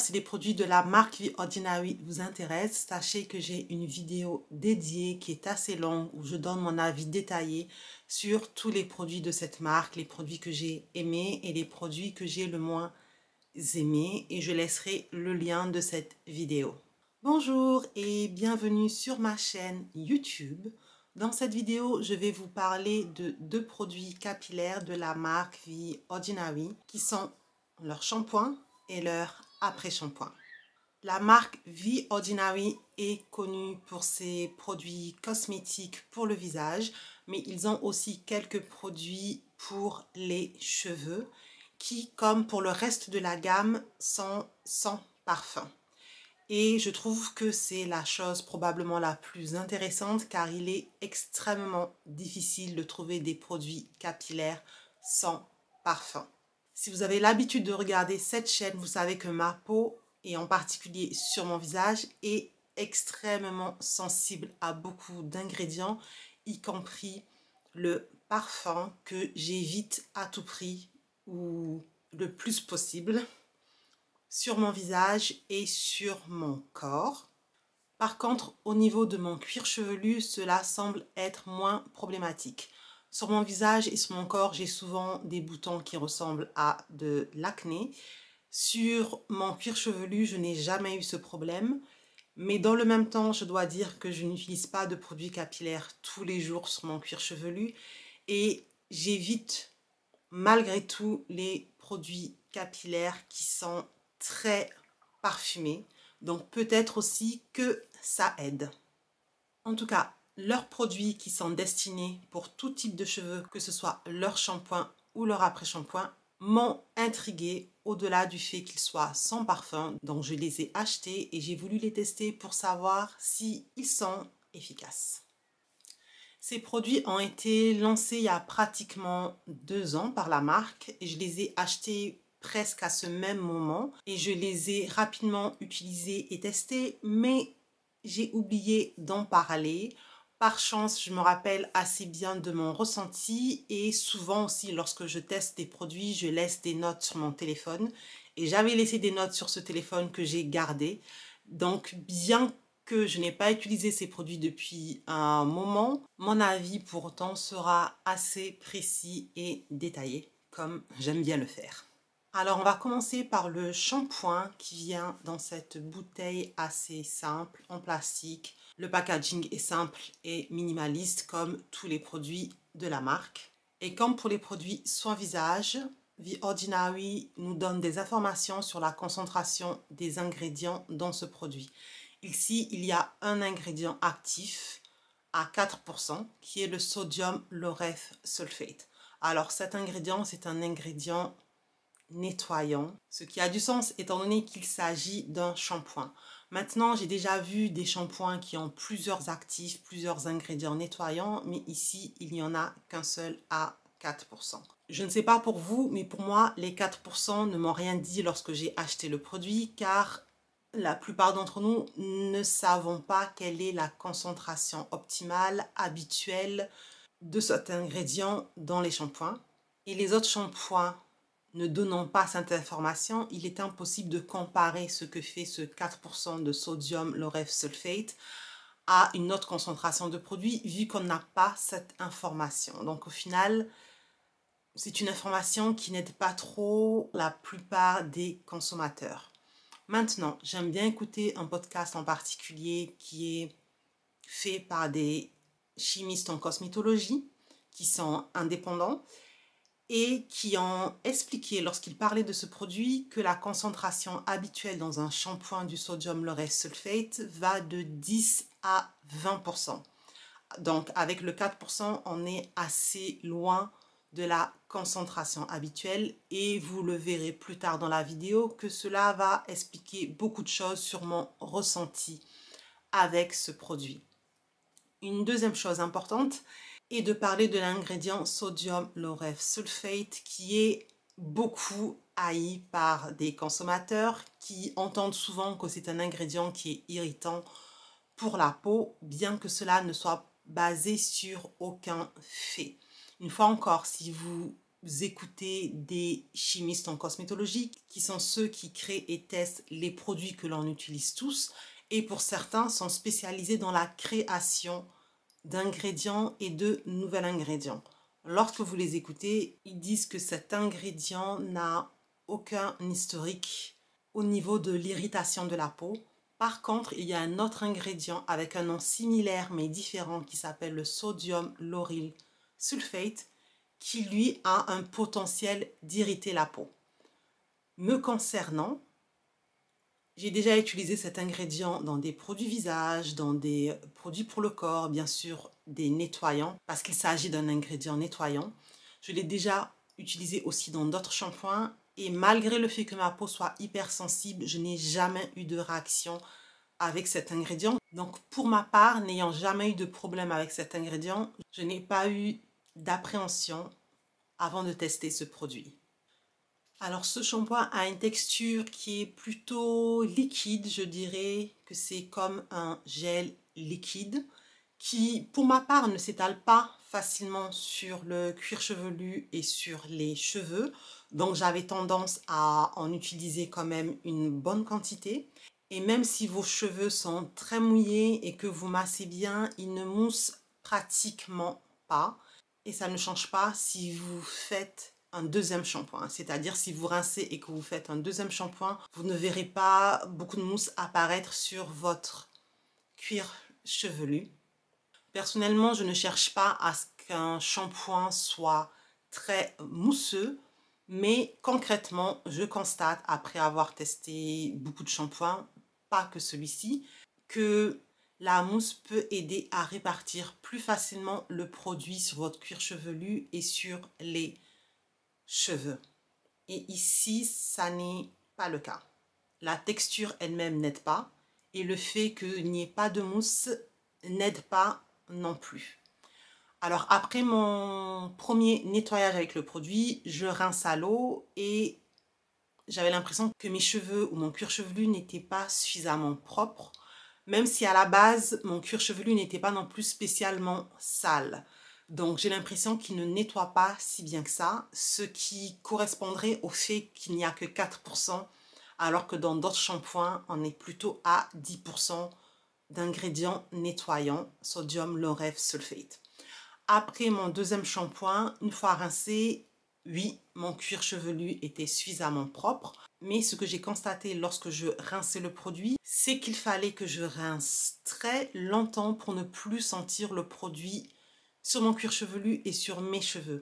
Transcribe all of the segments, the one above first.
Si les produits de la marque The Ordinary vous intéressent, sachez que j'ai une vidéo dédiée qui est assez longue où je donne mon avis détaillé sur tous les produits de cette marque, les produits que j'ai aimés et les produits que j'ai le moins aimés, et je laisserai le lien de cette vidéo. Bonjour et bienvenue sur ma chaîne YouTube. Dans cette vidéo, je vais vous parler de deux produits capillaires de la marque The Ordinary qui sont leur shampoing et leur après-shampoing. La marque The Ordinary est connue pour ses produits cosmétiques pour le visage, mais ils ont aussi quelques produits pour les cheveux qui, comme pour le reste de la gamme, sont sans parfum. Et je trouve que c'est la chose probablement la plus intéressante car il est extrêmement difficile de trouver des produits capillaires sans parfum. Si vous avez l'habitude de regarder cette chaîne, vous savez que ma peau, et en particulier sur mon visage, est extrêmement sensible à beaucoup d'ingrédients, y compris le parfum que j'évite à tout prix ou le plus possible sur mon visage et sur mon corps. Par contre, au niveau de mon cuir chevelu, cela semble être moins problématique. Sur mon visage et sur mon corps, j'ai souvent des boutons qui ressemblent à de l'acné. Sur mon cuir chevelu, je n'ai jamais eu ce problème. Mais dans le même temps, je dois dire que je n'utilise pas de produits capillaires tous les jours sur mon cuir chevelu. Et j'évite malgré tout les produits capillaires qui sont très parfumés. Donc peut-être aussi que ça aide. En tout cas, leurs produits qui sont destinés pour tout type de cheveux, que ce soit leur shampoing ou leur après-shampoing, m'ont intriguée au-delà du fait qu'ils soient sans parfum. Donc je les ai achetés et j'ai voulu les tester pour savoir s'ils sont efficaces. Ces produits ont été lancés il y a pratiquement 2 ans par la marque et je les ai achetés presque à ce même moment et je les ai rapidement utilisés et testés, mais j'ai oublié d'en parler. Par chance, je me rappelle assez bien de mon ressenti et souvent aussi lorsque je teste des produits, je laisse des notes sur mon téléphone et j'avais laissé des notes sur ce téléphone que j'ai gardé. Donc bien que je n'ai pas utilisé ces produits depuis un moment, mon avis pourtant sera assez précis et détaillé, comme j'aime bien le faire. Alors on va commencer par le shampoing qui vient dans cette bouteille assez simple en plastique. Le packaging est simple et minimaliste comme tous les produits de la marque. Et comme pour les produits soins visage, The Ordinary nous donne des informations sur la concentration des ingrédients dans ce produit. Ici, il y a un ingrédient actif à 4% qui est le sodium lauryl sulfate. Alors cet ingrédient, c'est un ingrédient nettoyant, ce qui a du sens étant donné qu'il s'agit d'un shampoing. Maintenant, j'ai déjà vu des shampoings qui ont plusieurs actifs, plusieurs ingrédients nettoyants, mais ici, il n'y en a qu'un seul à 4%. Je ne sais pas pour vous, mais pour moi, les 4% ne m'ont rien dit lorsque j'ai acheté le produit, car la plupart d'entre nous ne savons pas quelle est la concentration optimale, habituelle de cet ingrédient dans les shampoings. Et les autres shampoings ne donnant pas cette information, il est impossible de comparer ce que fait ce 4% de sodium lauryl sulfate à une autre concentration de produit vu qu'on n'a pas cette information. Donc au final, c'est une information qui n'aide pas trop la plupart des consommateurs. Maintenant, j'aime bien écouter un podcast en particulier qui est fait par des chimistes en cosmétologie qui sont indépendants et qui ont expliqué lorsqu'ils parlaient de ce produit que la concentration habituelle dans un shampoing du sodium lauryl sulfate va de 10 à 20%. Donc avec le 4%, on est assez loin de la concentration habituelle et vous le verrez plus tard dans la vidéo que cela va expliquer beaucoup de choses sur mon ressenti avec ce produit. Une deuxième chose importante est de parler de l'ingrédient sodium lauryl sulfate qui est beaucoup haï par des consommateurs qui entendent souvent que c'est un ingrédient qui est irritant pour la peau, bien que cela ne soit basé sur aucun fait. Une fois encore, si vous écoutez des chimistes en cosmétologie, qui sont ceux qui créent et testent les produits que l'on utilise tous, et pour certains sont spécialisés dans la création d'ingrédients et de nouveaux ingrédients. Lorsque vous les écoutez, ils disent que cet ingrédient n'a aucun historique au niveau de l'irritation de la peau. Par contre, il y a un autre ingrédient avec un nom similaire mais différent qui s'appelle le sodium lauryl sulfate qui lui a un potentiel d'irriter la peau. Me concernant, j'ai déjà utilisé cet ingrédient dans des produits visage, dans des produits pour le corps, bien sûr des nettoyants, parce qu'il s'agit d'un ingrédient nettoyant. Je l'ai déjà utilisé aussi dans d'autres shampoings et malgré le fait que ma peau soit hypersensible, je n'ai jamais eu de réaction avec cet ingrédient. Donc pour ma part, n'ayant jamais eu de problème avec cet ingrédient, je n'ai pas eu d'appréhension avant de tester ce produit. Alors ce shampoing a une texture qui est plutôt liquide, je dirais que c'est comme un gel liquide qui pour ma part ne s'étale pas facilement sur le cuir chevelu et sur les cheveux. Donc j'avais tendance à en utiliser quand même une bonne quantité. Et même si vos cheveux sont très mouillés et que vous massez bien, ils ne moussent pratiquement pas. Et ça ne change pas si vous faites un deuxième shampoing. C'est-à-dire si vous rincez et que vous faites un deuxième shampoing, vous ne verrez pas beaucoup de mousse apparaître sur votre cuir chevelu. Personnellement, je ne cherche pas à ce qu'un shampoing soit très mousseux, mais concrètement, je constate après avoir testé beaucoup de shampoings, pas que celui-ci, que la mousse peut aider à répartir plus facilement le produit sur votre cuir chevelu et sur les cheveux. Et ici, ça n'est pas le cas. La texture elle-même n'aide pas et le fait qu'il n'y ait pas de mousse n'aide pas non plus. Alors après mon premier nettoyage avec le produit, je rince à l'eau et j'avais l'impression que mes cheveux ou mon cuir chevelu n'étaient pas suffisamment propres, même si à la base, mon cuir chevelu n'était pas non plus spécialement sale. Donc j'ai l'impression qu'il ne nettoie pas si bien que ça, ce qui correspondrait au fait qu'il n'y a que 4%, alors que dans d'autres shampoings, on est plutôt à 10% d'ingrédients nettoyants, sodium lauryl sulfate. Après mon deuxième shampoing, une fois rincé, oui, mon cuir chevelu était suffisamment propre. Mais ce que j'ai constaté lorsque je rinçais le produit, c'est qu'il fallait que je rince très longtemps pour ne plus sentir le produit sur mon cuir chevelu et sur mes cheveux.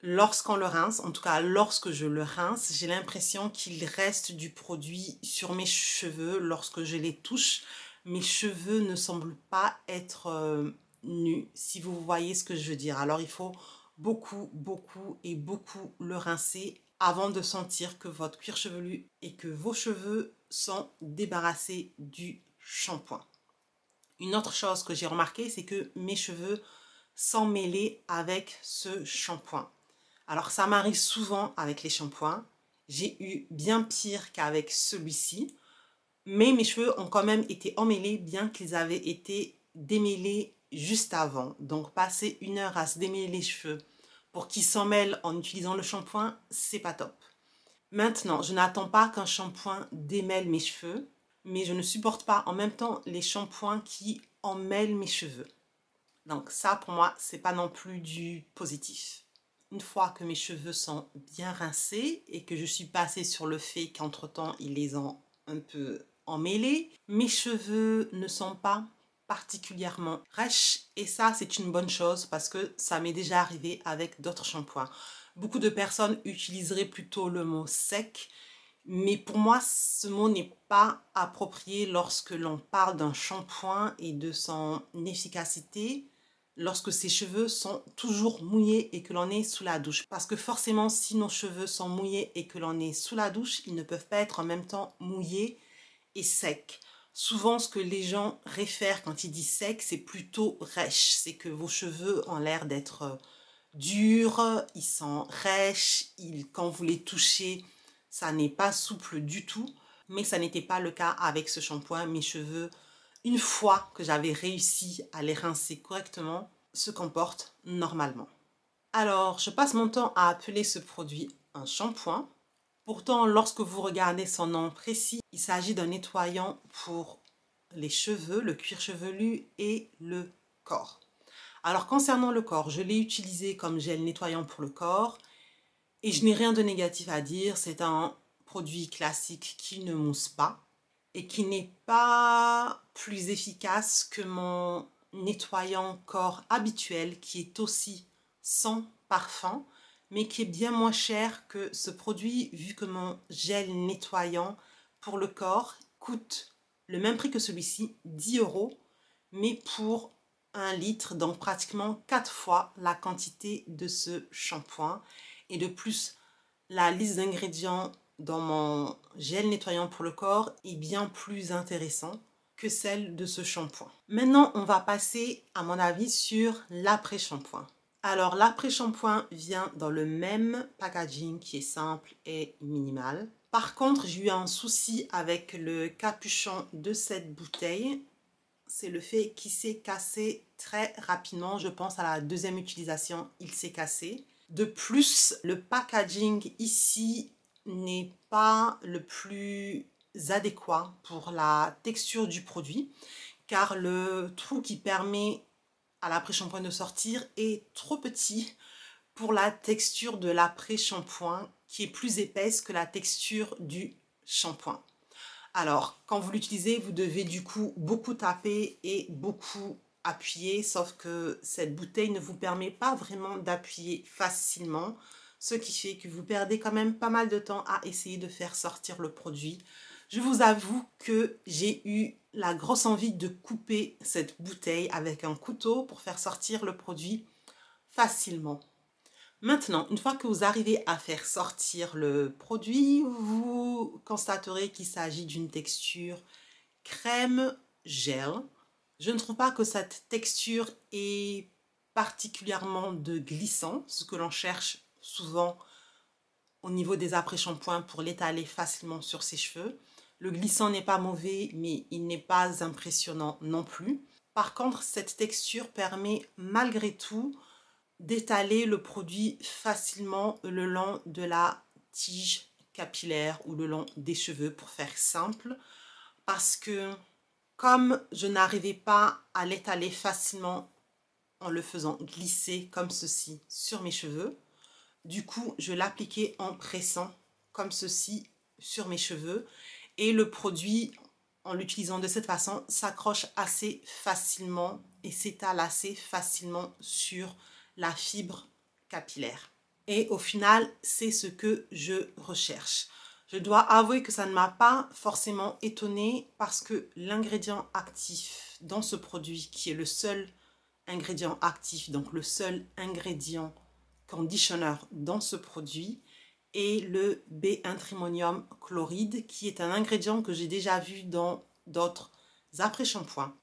Lorsqu'on le rince, en tout cas lorsque je le rince, j'ai l'impression qu'il reste du produit sur mes cheveux. Lorsque je les touche, mes cheveux ne semblent pas être nus, si vous voyez ce que je veux dire. Alors il faut beaucoup le rincer avant de sentir que votre cuir chevelu et que vos cheveux sont débarrassés du shampoing. Une autre chose que j'ai remarqué, c'est que mes cheveux sont mêlés avec ce shampoing. Alors ça m'arrive souvent avec les shampoings. J'ai eu bien pire qu'avec celui-ci. Mais mes cheveux ont quand même été emmêlés bien qu'ils avaient été démêlés juste avant. Donc passer 1 heure à se démêler les cheveux pour qu'ils s'en mêlent en utilisant le shampoing, c'est pas top. Maintenant, je n'attends pas qu'un shampoing démêle mes cheveux, mais je ne supporte pas en même temps les shampoings qui emmêlent mes cheveux. Donc ça, pour moi, c'est pas non plus du positif. Une fois que mes cheveux sont bien rincés et que je suis passée sur le fait qu'entre-temps, ils les ont un peu emmêlés, mes cheveux ne sont pas particulièrement rêches et ça, c'est une bonne chose parce que ça m'est déjà arrivé avec d'autres shampoings. Beaucoup de personnes utiliseraient plutôt le mot sec, mais pour moi, ce mot n'est pas approprié lorsque l'on parle d'un shampoing et de son efficacité lorsque ses cheveux sont toujours mouillés et que l'on est sous la douche. Parce que forcément, si nos cheveux sont mouillés et que l'on est sous la douche, ils ne peuvent pas être en même temps mouillés et secs. Souvent, ce que les gens réfèrent quand ils disent sec, c'est plutôt rêche. C'est que vos cheveux ont l'air d'être durs, ils sont rêches, quand vous les touchez, ça n'est pas souple du tout. Mais ça n'était pas le cas avec ce shampoing. Mes cheveux, une fois que j'avais réussi à les rincer correctement, se comportent normalement. Alors, je passe mon temps à appeler ce produit un shampoing. Pourtant, lorsque vous regardez son nom précis, il s'agit d'un nettoyant pour les cheveux, le cuir chevelu et le corps. Alors, concernant le corps, je l'ai utilisé comme gel nettoyant pour le corps et je n'ai rien de négatif à dire. C'est un produit classique qui ne mousse pas et qui n'est pas plus efficace que mon nettoyant corps habituel qui est aussi sans parfum mais qui est bien moins cher que ce produit vu que mon gel nettoyant pour le corps coûte le même prix que celui-ci, 10 euros, mais pour 1 litre, donc pratiquement 4 fois la quantité de ce shampoing. Et de plus, la liste d'ingrédients dans mon gel nettoyant pour le corps est bien plus intéressante que celle de ce shampoing. Maintenant, on va passer, à mon avis, sur l'après-shampoing. Alors, l'après-shampoing vient dans le même packaging qui est simple et minimal. Par contre, j'ai eu un souci avec le capuchon de cette bouteille. C'est le fait qu'il s'est cassé très rapidement. Je pense à la deuxième utilisation, il s'est cassé. De plus, le packaging ici n'est pas le plus adéquat pour la texture du produit car le trou qui permet à l'après-shampoing de sortir est trop petit pour la texture de l'après-shampoing qui est plus épaisse que la texture du shampoing. Alors, quand vous l'utilisez, vous devez du coup beaucoup taper et beaucoup appuyer, sauf que cette bouteille ne vous permet pas vraiment d'appuyer facilement, ce qui fait que vous perdez quand même pas mal de temps à essayer de faire sortir le produit. Je vous avoue que j'ai eu la grosse envie de couper cette bouteille avec un couteau pour faire sortir le produit facilement. Maintenant, une fois que vous arrivez à faire sortir le produit, vous constaterez qu'il s'agit d'une texture crème-gel. Je ne trouve pas que cette texture est particulièrement de glissant, ce que l'on cherche souvent au niveau des après-shampoings pour l'étaler facilement sur ses cheveux. Le glissant n'est pas mauvais, mais il n'est pas impressionnant non plus. Par contre, cette texture permet malgré tout d'étaler le produit facilement le long de la tige capillaire ou le long des cheveux pour faire simple parce que comme je n'arrivais pas à l'étaler facilement en le faisant glisser comme ceci sur mes cheveux, du coup je l'appliquais en pressant comme ceci sur mes cheveux et le produit en l'utilisant de cette façon s'accroche assez facilement et s'étale assez facilement sur la fibre capillaire. Et au final, c'est ce que je recherche. Je dois avouer que ça ne m'a pas forcément étonnée parce que l'ingrédient actif dans ce produit, qui est le seul ingrédient actif, donc le seul ingrédient conditionneur dans ce produit, est le B1-trimonium chloride, qui est un ingrédient que j'ai déjà vu dans d'autres après-shampoings.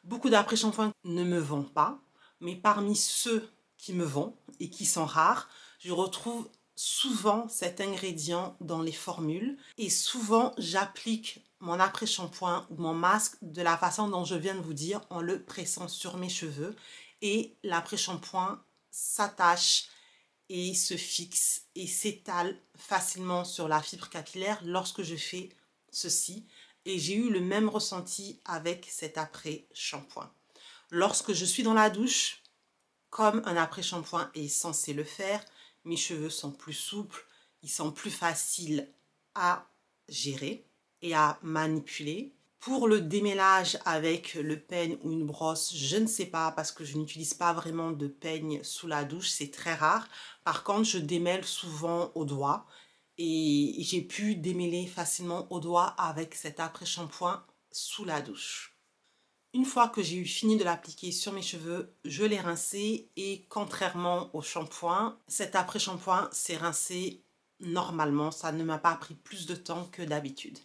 Beaucoup d'après-shampoings ne me vont pas, mais parmi ceux qui me vont et qui sont rares, je retrouve souvent cet ingrédient dans les formules et souvent j'applique mon après-shampoing ou mon masque de la façon dont je viens de vous dire en le pressant sur mes cheveux et l'après-shampoing s'attache et se fixe et s'étale facilement sur la fibre capillaire lorsque je fais ceci. Et j'ai eu le même ressenti avec cet après-shampoing. Lorsque je suis dans la douche, comme un après-shampoing est censé le faire, mes cheveux sont plus souples, ils sont plus faciles à gérer et à manipuler. Pour le démêlage avec le peigne ou une brosse, je ne sais pas parce que je n'utilise pas vraiment de peigne sous la douche, c'est très rare. Par contre, je démêle souvent au doigt et j'ai pu démêler facilement au doigt avec cet après-shampoing sous la douche. Une fois que j'ai eu fini de l'appliquer sur mes cheveux, je l'ai rincé et contrairement au shampoing, cet après-shampoing s'est rincé normalement, ça ne m'a pas pris plus de temps que d'habitude.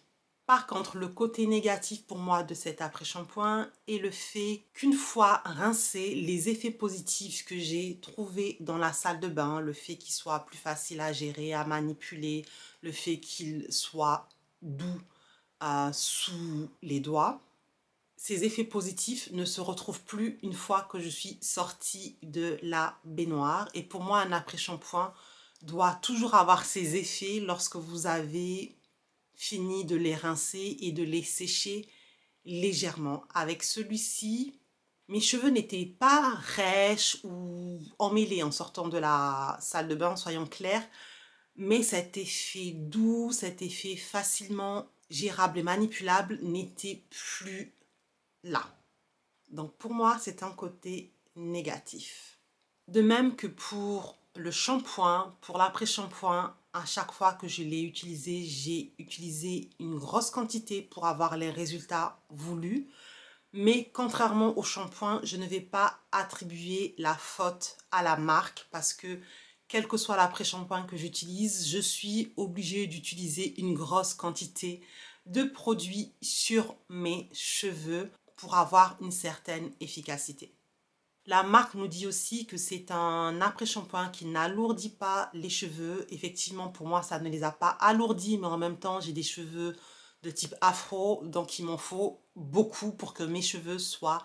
Par contre, le côté négatif pour moi de cet après-shampoing est le fait qu'une fois rincé, les effets positifs que j'ai trouvés dans la salle de bain, le fait qu'il soit plus facile à gérer, à manipuler, le fait qu'il soit doux sous les doigts, ces effets positifs ne se retrouvent plus une fois que je suis sortie de la baignoire. Et pour moi, un après-shampoing doit toujours avoir ses effets lorsque vous avez fini de les rincer et de les sécher légèrement. Avec celui-ci, mes cheveux n'étaient pas rêches ou emmêlés en sortant de la salle de bain, soyons clairs, mais cet effet doux, cet effet facilement gérable et manipulable n'était plus là. Donc pour moi, c'est un côté négatif. De même que pour le shampoing, pour l'après-shampoing, à chaque fois que je l'ai utilisé, j'ai utilisé une grosse quantité pour avoir les résultats voulus. Mais contrairement au shampoing, je ne vais pas attribuer la faute à la marque parce que quel que soit l'après-shampoing que j'utilise, je suis obligée d'utiliser une grosse quantité de produits sur mes cheveux pour avoir une certaine efficacité. La marque nous dit aussi que c'est un après-shampoing qui n'alourdit pas les cheveux. Effectivement, pour moi, ça ne les a pas alourdis, mais en même temps, j'ai des cheveux de type afro, donc il m'en faut beaucoup pour que mes cheveux soient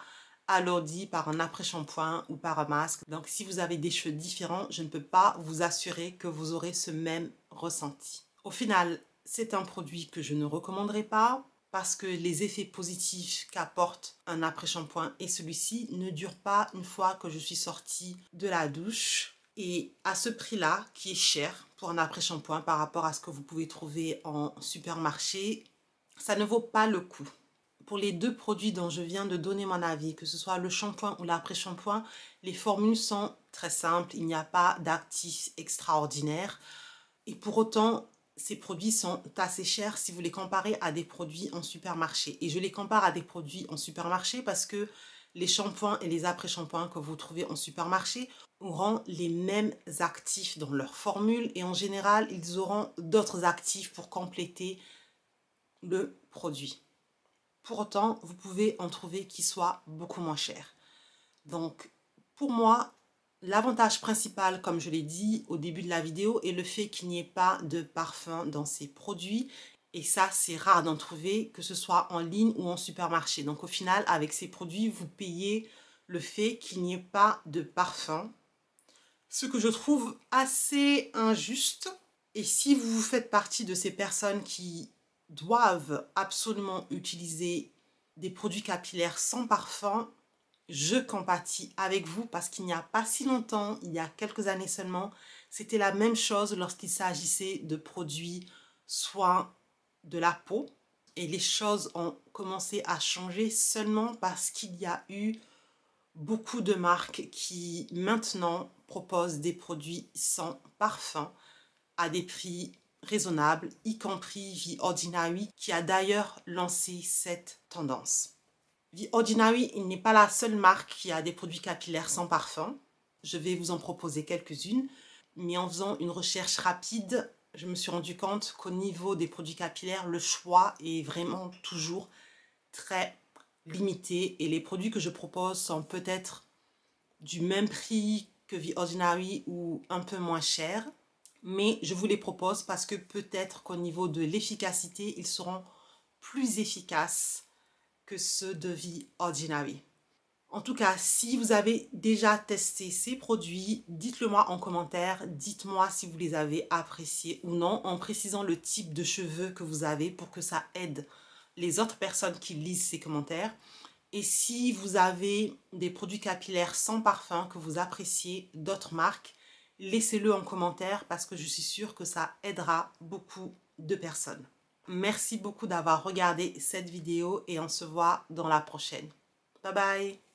alourdis par un après-shampoing ou par un masque. Donc si vous avez des cheveux différents, je ne peux pas vous assurer que vous aurez ce même ressenti. Au final, c'est un produit que je ne recommanderais pas parce que les effets positifs qu'apporte un après-shampoing et celui-ci ne durent pas une fois que je suis sortie de la douche. Et à ce prix-là, qui est cher pour un après-shampoing par rapport à ce que vous pouvez trouver en supermarché, ça ne vaut pas le coup. Pour les deux produits dont je viens de donner mon avis, que ce soit le shampoing ou l'après-shampoing, les formules sont très simples, il n'y a pas d'actifs extraordinaires. Et pour autant, ces produits sont assez chers si vous les comparez à des produits en supermarché. Et je les compare à des produits en supermarché parce que les shampoings et les après-shampoings que vous trouvez en supermarché auront les mêmes actifs dans leur formule et en général, ils auront d'autres actifs pour compléter le produit. Pour autant, vous pouvez en trouver qui soient beaucoup moins chers. Donc, pour moi, l'avantage principal, comme je l'ai dit au début de la vidéo, est le fait qu'il n'y ait pas de parfum dans ces produits. Et ça, c'est rare d'en trouver, que ce soit en ligne ou en supermarché. Donc, au final, avec ces produits, vous payez le fait qu'il n'y ait pas de parfum. Ce que je trouve assez injuste. Et si vous faites partie de ces personnes qui doivent absolument utiliser des produits capillaires sans parfum, je compatis avec vous parce qu'il n'y a pas si longtemps, il y a quelques années seulement, c'était la même chose lorsqu'il s'agissait de produits soins de la peau. Et les choses ont commencé à changer seulement parce qu'il y a eu beaucoup de marques qui maintenant proposent des produits sans parfum à des prix raisonnables, y compris The Ordinary qui a d'ailleurs lancé cette tendance. The Ordinary, il n'est pas la seule marque qui a des produits capillaires sans parfum. Je vais vous en proposer quelques-unes, mais en faisant une recherche rapide, je me suis rendu compte qu'au niveau des produits capillaires, le choix est vraiment toujours très limité et les produits que je propose sont peut-être du même prix que The Ordinary ou un peu moins chers. Mais je vous les propose parce que peut-être qu'au niveau de l'efficacité, ils seront plus efficaces que ceux de The Ordinary. En tout cas, si vous avez déjà testé ces produits, dites-le moi en commentaire. Dites-moi si vous les avez appréciés ou non, en précisant le type de cheveux que vous avez pour que ça aide les autres personnes qui lisent ces commentaires. Et si vous avez des produits capillaires sans parfum que vous appréciez d'autres marques, laissez-le en commentaire parce que je suis sûre que ça aidera beaucoup de personnes. Merci beaucoup d'avoir regardé cette vidéo et on se voit dans la prochaine. Bye bye!